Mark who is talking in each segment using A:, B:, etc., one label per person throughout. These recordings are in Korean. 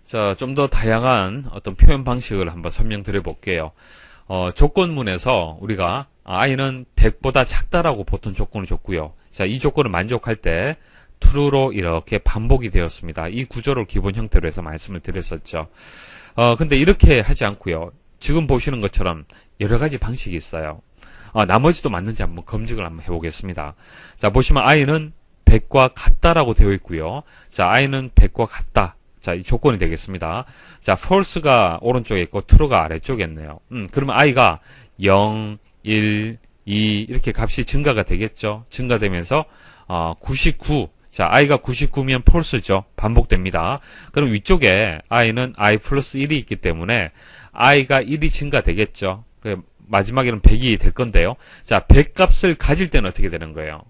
A: 자, 좀 더 다양한 어떤 표현 방식을 한번 설명드려 볼게요. 조건문에서 우리가 i는 100보다 작다라고 보통 조건을 줬고요. 자, 이 조건을 만족할 때 true로 이렇게 반복이 되었습니다. 이 구조를 기본 형태로 해서 말씀을 드렸었죠. 근데 이렇게 하지 않고요. 지금 보시는 것처럼 여러 가지 방식이 있어요. 나머지도 맞는지 한번 검증을 한번 해보겠습니다. 자, 보시면 i는 100과 같다라고 되어 있고요. 자, i는 100과 같다. 자, 이 조건이 되겠습니다. 자, false가 오른쪽에 있고 true가 아래쪽에 있네요. 그러면 i가 0, 1, 2 이렇게 값이 증가가 되겠죠. 증가되면서 99. 자, i가 99면 false죠. 반복됩니다. 그럼 위쪽에 i는 i 플러스 1이 있기 때문에 i가 1이 증가되겠죠. 마지막에는 100이 될 건데요. 자, 100 값을 가질 때는 어떻게 되는 거예요?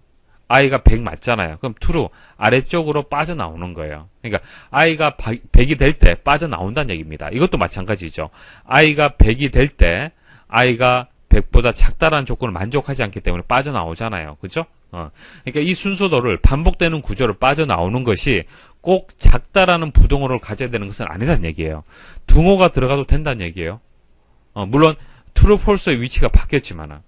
A: i가 100 맞잖아요. 그럼 true 아래쪽으로 빠져나오는 거예요. 그러니까 i가 100이 될 때 빠져나온다는 얘기입니다. 이것도 마찬가지죠. i가 100이 될 때 i가 100보다 작다라는 조건을 만족하지 않기 때문에 빠져나오잖아요. 그죠? 그러니까 이 순서도를 반복되는 구조를 빠져나오는 것이 꼭 작다라는 부등호를 가져야 되는 것은 아니라는 얘기예요. 등호가 들어가도 된다는 얘기예요. 물론 true, false의 위치가 바뀌었지만은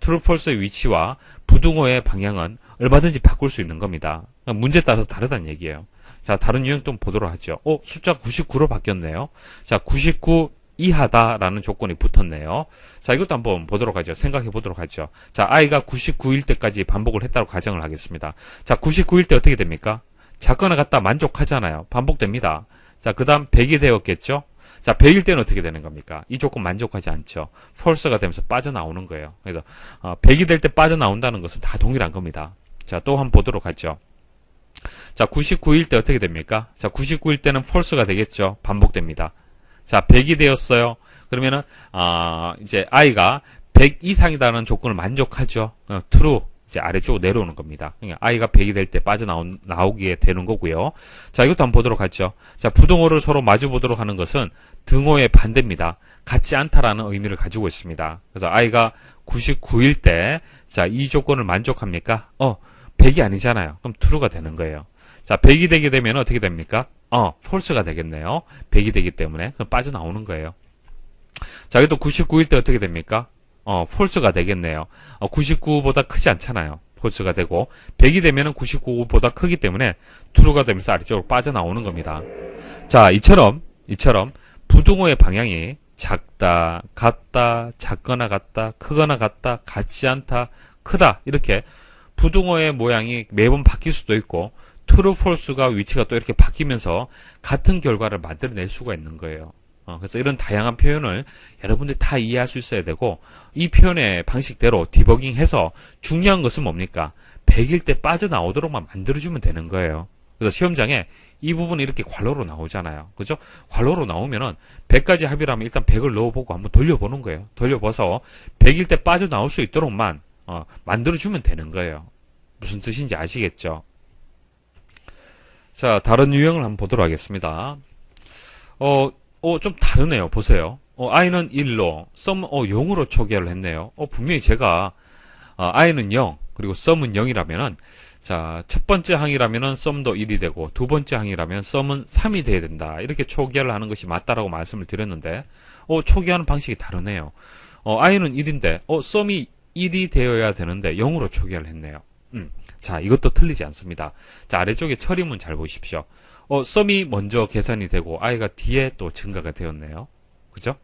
A: true, false의 위치와 부등호의 방향은 얼마든지 바꿀 수 있는 겁니다. 문제에 따라서 다르다는 얘기예요. 자, 다른 유형 좀 보도록 하죠. 숫자 99로 바뀌었네요. 자, 99 이하다라는 조건이 붙었네요. 자, 이것도 한번 보도록 하죠. 생각해 보도록 하죠. 자, i가 99일 때까지 반복을 했다고 가정을 하겠습니다. 자, 99일 때 어떻게 됩니까? 작거나 같다 만족하잖아요. 반복됩니다. 자, 그 다음 100이 되었겠죠? 자, 100일 때는 어떻게 되는 겁니까? 이 조건 만족하지 않죠. false가 되면서 빠져나오는 거예요. 그래서 100이 될 때 빠져나온다는 것은 다 동일한 겁니다. 자, 또 한번 보도록 하죠. 자, 99일 때 어떻게 됩니까? 자, 99일 때는 false가 되겠죠. 반복됩니다. 자, 100이 되었어요. 그러면은 이제 i가 100 이상이다라는 조건을 만족하죠. true 이제 아래쪽으로 내려오는 겁니다. 그러니까 i가 100이 될 때 빠져나오게 되는 거고요. 자, 이것도 한번 보도록 하죠. 자, 부등호를 서로 마주 보도록 하는 것은 등호의 반대입니다. 같지 않다라는 의미를 가지고 있습니다. 그래서 i가 99일 때, 자, 이 조건을 만족합니까? 100이 아니잖아요. 그럼 true가 되는 거예요. 자, 100이 되게 되면 어떻게 됩니까? false가 되겠네요. 100이 되기 때문에. 그럼 빠져나오는 거예요. 자, 이것도 99일 때 어떻게 됩니까? false가 되겠네요. 99보다 크지 않잖아요. false가 되고 100이 되면은 99보다 크기 때문에 true가 되면서 아래쪽으로 빠져나오는 겁니다. 자, 이처럼 부등호의 방향이 작다, 같다, 작거나 같다, 크거나 같다, 같지 않다, 크다 이렇게 부등호의 모양이 매번 바뀔 수도 있고 true, false가 위치가 또 이렇게 바뀌면서 같은 결과를 만들어낼 수가 있는 거예요. 그래서 이런 다양한 표현을 여러분들이 다 이해할 수 있어야 되고 이 표현의 방식대로 디버깅해서 중요한 것은 뭡니까? 100일 때 빠져나오도록만 만들어주면 되는 거예요. 그래서 시험장에 이 부분이 이렇게 괄호로 나오잖아요. 그죠? 괄호로 나오면은 100가지 합이라면 일단 100을 넣어보고 한번 돌려보는 거예요. 돌려봐서 100일 때 빠져나올 수 있도록만 만들어주면 되는 거예요. 무슨 뜻인지 아시겠죠? 자, 다른 유형을 한번 보도록 하겠습니다. 좀 다르네요. 보세요. i는 1로, sum, 0으로 초기화를 했네요. 분명히 제가, i는 0, 그리고 sum은 0이라면은, 자, 첫 번째 항이라면은 sum도 1이 되고, 두 번째 항이라면 sum은 3이 돼야 된다. 이렇게 초기화를 하는 것이 맞다라고 말씀을 드렸는데, 초기화하는 방식이 다르네요. i는 1인데, sum이 1이 되어야 되는데, 0으로 초기화를 했네요. 자, 이것도 틀리지 않습니다. 자, 아래쪽에 처리문 잘 보십시오. sum이 먼저 계산이 되고 i가 뒤에 또 증가가 되었네요. 그죠?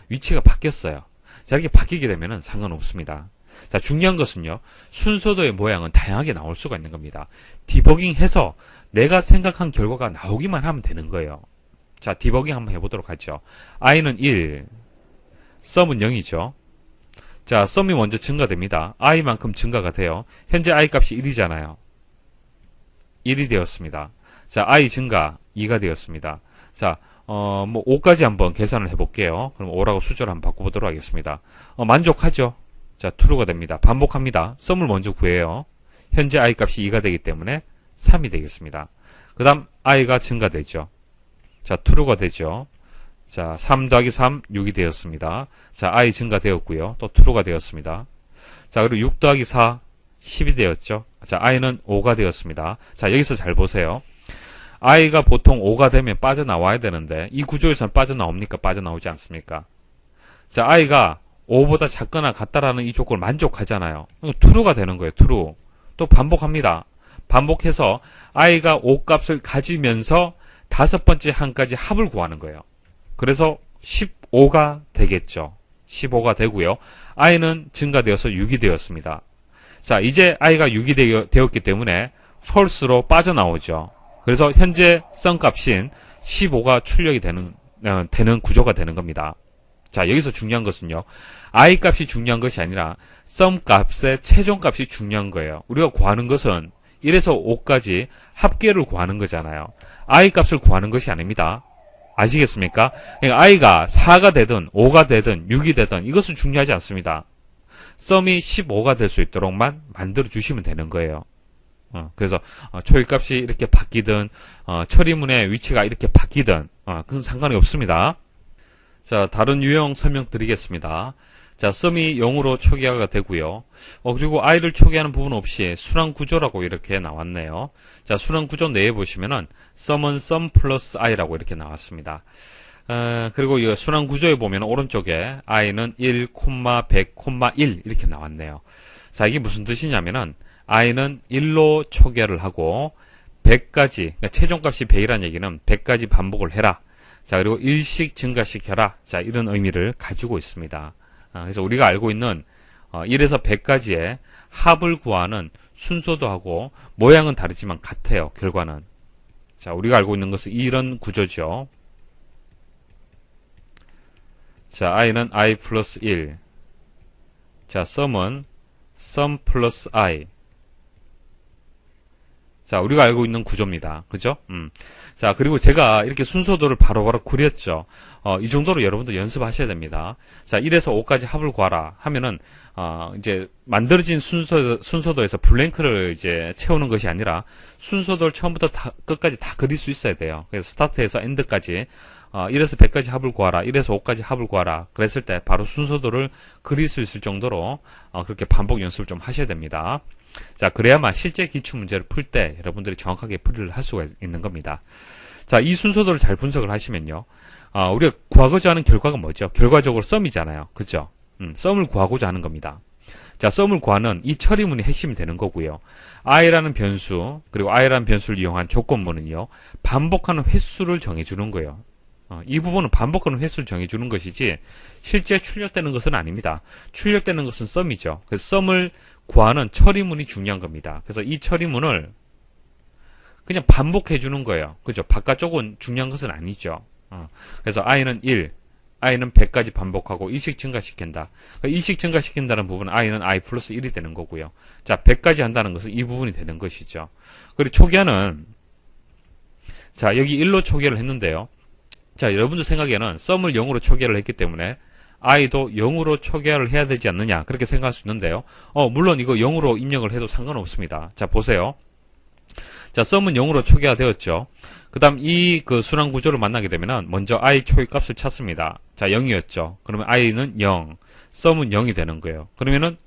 A: 위치가 바뀌었어요. 자, 이렇게 바뀌게 되면은 상관없습니다. 자, 중요한 것은요, 순서도의 모양은 다양하게 나올 수가 있는 겁니다. 디버깅해서 내가 생각한 결과가 나오기만 하면 되는 거예요. 자, 디버깅 한번 해보도록 하죠. i는 1, sum은 0이죠. 자, sum이 먼저 증가됩니다. i만큼 증가가 돼요. 현재 i 값이 1이잖아요. 1이 되었습니다. 자, i 증가 2가 되었습니다. 자, 5까지 한번 계산을 해볼게요. 그럼 5라고 숫자를 한번 바꿔보도록 하겠습니다. 만족하죠? 자, true가 됩니다. 반복합니다. sum을 먼저 구해요. 현재 i 값이 2가 되기 때문에 3이 되겠습니다. 그 다음 i가 증가되죠. 자, true가 되죠. 자, 3 더하기 3, 6이 되었습니다. 자, i 증가되었고요. 또 true가 되었습니다. 자, 그리고 6 더하기 4, 10이 되었죠. 자, i는 5가 되었습니다. 자, 여기서 잘 보세요. i가 보통 5가 되면 빠져나와야 되는데 이 구조에서는 빠져나옵니까? 빠져나오지 않습니까? 자, i가 5보다 작거나 같다라는 이 조건을 만족하잖아요. true가 되는 거예요. true. 또 반복합니다. 반복해서 i가 5 값을 가지면서 다섯 번째 항까지 합을 구하는 거예요. 그래서 15가 되겠죠. 15가 되고요. i는 증가되어서 6이 되었습니다. 자, 이제 i가 6이 되었기 때문에 false로 빠져나오죠. 그래서 현재 sum 값인 15가 출력이 되는 구조가 되는 겁니다. 자, 여기서 중요한 것은요. i 값이 중요한 것이 아니라 sum 값의 최종 값이 중요한 거예요. 우리가 구하는 것은 1에서 5까지 합계를 구하는 거잖아요. i 값을 구하는 것이 아닙니다. 아시겠습니까? 그러니까 i가 4가 되든 5가 되든 6이 되든 이것은 중요하지 않습니다. sum이 15가 될 수 있도록만 만들어 주시면 되는 거예요. 그래서 초일값이 이렇게 바뀌든 처리문의 위치가 이렇게 바뀌든 그건 상관이 없습니다. 자, 다른 유형 설명드리겠습니다. 자, sum이 0으로 초기화가 되고요. 그리고 i를 초기화하는 부분 없이 순환 구조라고 이렇게 나왔네요. 자, 순환 구조 내에 보시면은 sum은 sum 플러스 i라고 이렇게 나왔습니다. 그리고 이 순환 구조에 보면 오른쪽에 i는 1, 100, 1 이렇게 나왔네요. 자, 이게 무슨 뜻이냐면은 i는 1로 초기화를 하고 100까지, 그러니까 최종값이 100이라는 얘기는 100까지 반복을 해라. 자, 그리고 일씩 증가시켜라. 자, 이런 의미를 가지고 있습니다. 그래서 우리가 알고 있는 1에서 100까지의 합을 구하는 순서도 하고 모양은 다르지만 같아요. 결과는. 자, 우리가 알고 있는 것은 이런 구조죠. 자, i는 i 플러스 1. 자, sum은 sum 플러스 i. 자, 우리가 알고 있는 구조입니다. 그죠? 자, 그리고 제가 이렇게 순서도를 바로바로 그렸죠. 이 정도로 여러분들 연습하셔야 됩니다. 자, 1에서 5까지 합을 구하라 하면은, 이제, 만들어진 순서도에서 블랭크를 이제 채우는 것이 아니라, 순서도를 처음부터 끝까지 다 그릴 수 있어야 돼요. 그래서 스타트에서 엔드까지, 1에서 100까지 합을 구하라, 1에서 5까지 합을 구하라. 그랬을 때 바로 순서도를 그릴 수 있을 정도로, 그렇게 반복 연습을 좀 하셔야 됩니다. 자, 그래야만 실제 기출문제를 풀 때 여러분들이 정확하게 풀이를 할 수가 있는 겁니다. 자, 이 순서도를 잘 분석을 하시면요. 우리가 구하고자 하는 결과가 뭐죠? 결과적으로 sum이잖아요. 그죠? sum을 구하고자 하는 겁니다. 자, sum을 구하는 이 처리문이 핵심이 되는 거고요. i라는 변수, 그리고 i라는 변수를 이용한 조건문은요. 반복하는 횟수를 정해주는 거예요. 이 부분은 반복하는 횟수를 정해주는 것이지 실제 출력되는 것은 아닙니다. 출력되는 것은 sum이죠. 그래서 sum을 구하는 처리문이 중요한 겁니다. 그래서 이 처리문을 그냥 반복해 주는 거예요. 그죠? 바깥쪽은 중요한 것은 아니죠. 그래서 i는 1, i는 100까지 반복하고 일씩 증가시킨다. 일씩 증가시킨다는 부분은 i는 i 플러스 1이 되는 거고요. 자, 100까지 한다는 것은 이 부분이 되는 것이죠. 그리고 초기화는 자, 여기 1로 초기화를 했는데요. 자, 여러분들 생각에는 sum을 0으로 초기화를 했기 때문에 i도 0으로 초기화를 해야 되지 않느냐 그렇게 생각할 수 있는데요. 물론 이거 0으로 입력을 해도 상관없습니다. 자, 보세요. 자, sum은 0으로 초기화 되었죠. 그 다음 이 순환 구조를 만나게 되면은 먼저 i 초기 값을 찾습니다. 자, 0이었죠. 그러면 i는 0, sum은 0이 되는 거예요. 그러면은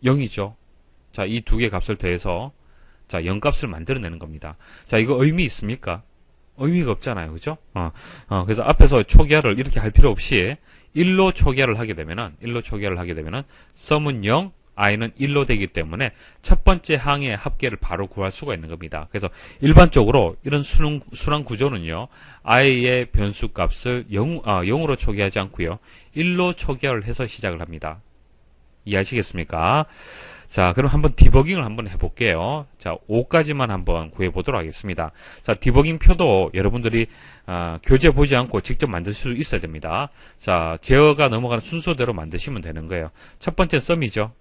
A: 0이죠. 자, 이 두 개 값을 더해서 자, 0 값을 만들어내는 겁니다. 자, 이거 의미 있습니까? 의미가 없잖아요. 그죠? 그래서 앞에서 초기화를 이렇게 할 필요 없이 1로 초기화를 하게 되면은 sum은 0, i는 1로 되기 때문에 첫 번째 항의 합계를 바로 구할 수가 있는 겁니다. 그래서 일반적으로 이런 순환 구조는요. i의 변수 값을 0으로 초기화하지 않고요. 1로 초기화를 해서 시작을 합니다. 이해하시겠습니까? 자, 그럼 한번 디버깅을 한번 해볼게요. 자, 5까지만 한번 구해보도록 하겠습니다. 자, 디버깅 표도 여러분들이 교재 보지 않고 직접 만들 수 있어야 됩니다. 자, 제어가 넘어가는 순서대로 만드시면 되는 거예요. 첫 번째 sum이죠.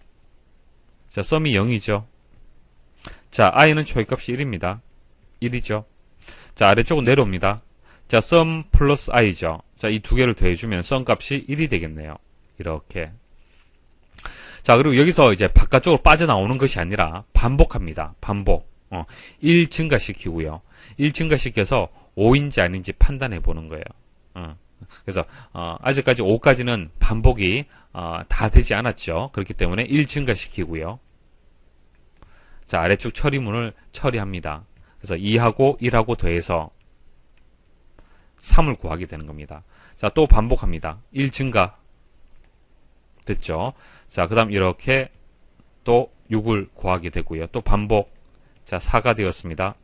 A: 자, sum이 0이죠. 자, i는 초기값이 1입니다. 1이죠. 자, 아래쪽은 내려옵니다. 자, sum 플러스 i죠. 자, 이 두 개를 더해주면 sum 값이 1이 되겠네요. 이렇게. 자, 그리고 여기서 이제 바깥쪽으로 빠져나오는 것이 아니라 반복합니다. 반복. 1 증가시키고요. 1 증가시켜서 5인지 아닌지 판단해 보는 거예요. 그래서 아직까지 5까지는 반복이 다 되지 않았죠. 그렇기 때문에 1 증가시키고요. 자, 아래쪽 처리문을 처리합니다. 그래서 2하고 1하고 더해서 3을 구하게 되는 겁니다. 자, 또 반복합니다. 1 증가. 됐죠? 자, 그 다음 이렇게 또 6을 구하게 되고요. 또 반복. 자, 4가 되었습니다.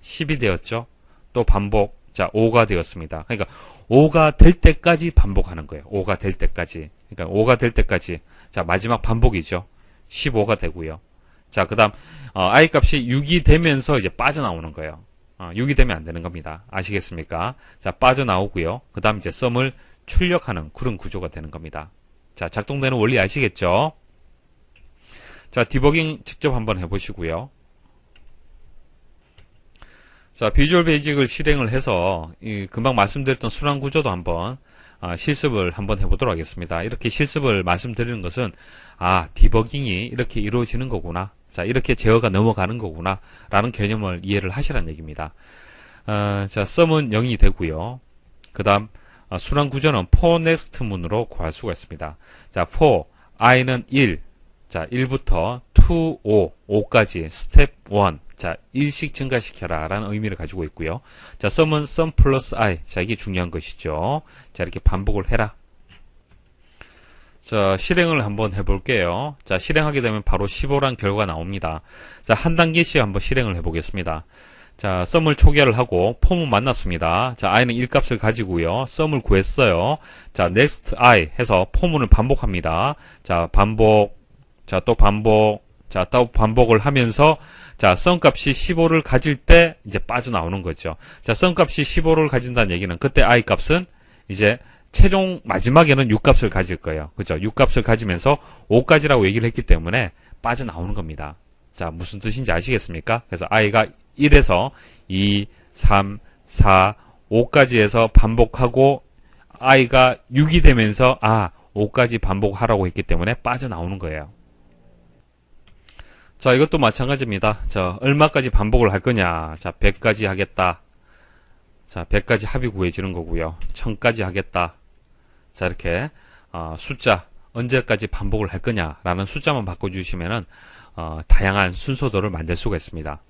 A: 10이 되었죠? 또 반복. 자, 5가 되었습니다. 그러니까 5가 될 때까지 반복하는 거예요. 5가 될 때까지. 그러니까 5가 될 때까지. 자, 마지막 반복이죠. 15가 되고요. 자, 그 다음 i 값이 6이 되면서 이제 빠져나오는 거예요. 6이 되면 안 되는 겁니다. 아시겠습니까? 자, 빠져나오고요. 그 다음 이제 썸을 출력하는 그런 구조가 되는 겁니다. 자, 작동되는 원리 아시겠죠? 자, 디버깅 직접 한번 해보시고요. 자, 비주얼 베이직을 실행을 해서 금방 말씀드렸던 순환 구조도 한번 실습을 한번 해보도록 하겠습니다. 이렇게 실습을 말씀드리는 것은 디버깅이 이렇게 이루어지는 거구나. 자, 이렇게 제어가 넘어가는 거구나 라는 개념을 이해를 하시라는 얘기입니다. 자, 썸은 0이 되고요. 그 다음 순환 구조는 for next 문으로 구할 수가 있습니다. 자, for i는 1, 자, 1부터 to 5, 5까지 스텝 1, 자, 1씩 증가시켜라 라는 의미를 가지고 있고요. 자, 썸은 sum 플러스 i, 자, 이게 중요한 것이죠. 자, 이렇게 반복을 해라. 자, 실행을 한번 해볼게요. 자, 실행하게 되면 바로 15란 결과가 나옵니다. 자, 한 단계씩 한번 실행을 해보겠습니다. 자, 썸을 초기화를 하고 폼은 만났습니다. 자, i는 1값을 가지고요. 썸을 구했어요. 자, next i 해서 폼을 반복합니다. 자, 반복, 자, 또 반복, 자, 또 반복을 하면서 자, 썸 값이 15를 가질 때 이제 빠져나오는 거죠. 자, 썸 값이 15를 가진다는 얘기는 그때 i 값은 이제 최종 마지막에는 6값을 가질 거예요. 그죠? 6값을 가지면서 5까지라고 얘기를 했기 때문에 빠져나오는 겁니다. 자, 무슨 뜻인지 아시겠습니까? 그래서 i가 1에서 2, 3, 4, 5까지 해서 반복하고 i가 6이 되면서 5까지 반복하라고 했기 때문에 빠져나오는 거예요. 자, 이것도 마찬가지입니다. 자, 얼마까지 반복을 할 거냐. 자, 100까지 하겠다. 자, 100까지 합이 구해지는 거고요. 1000까지 하겠다. 자, 이렇게 숫자 언제까지 반복을 할 거냐라는 숫자만 바꿔주시면은 다양한 순서도를 만들 수가 있습니다.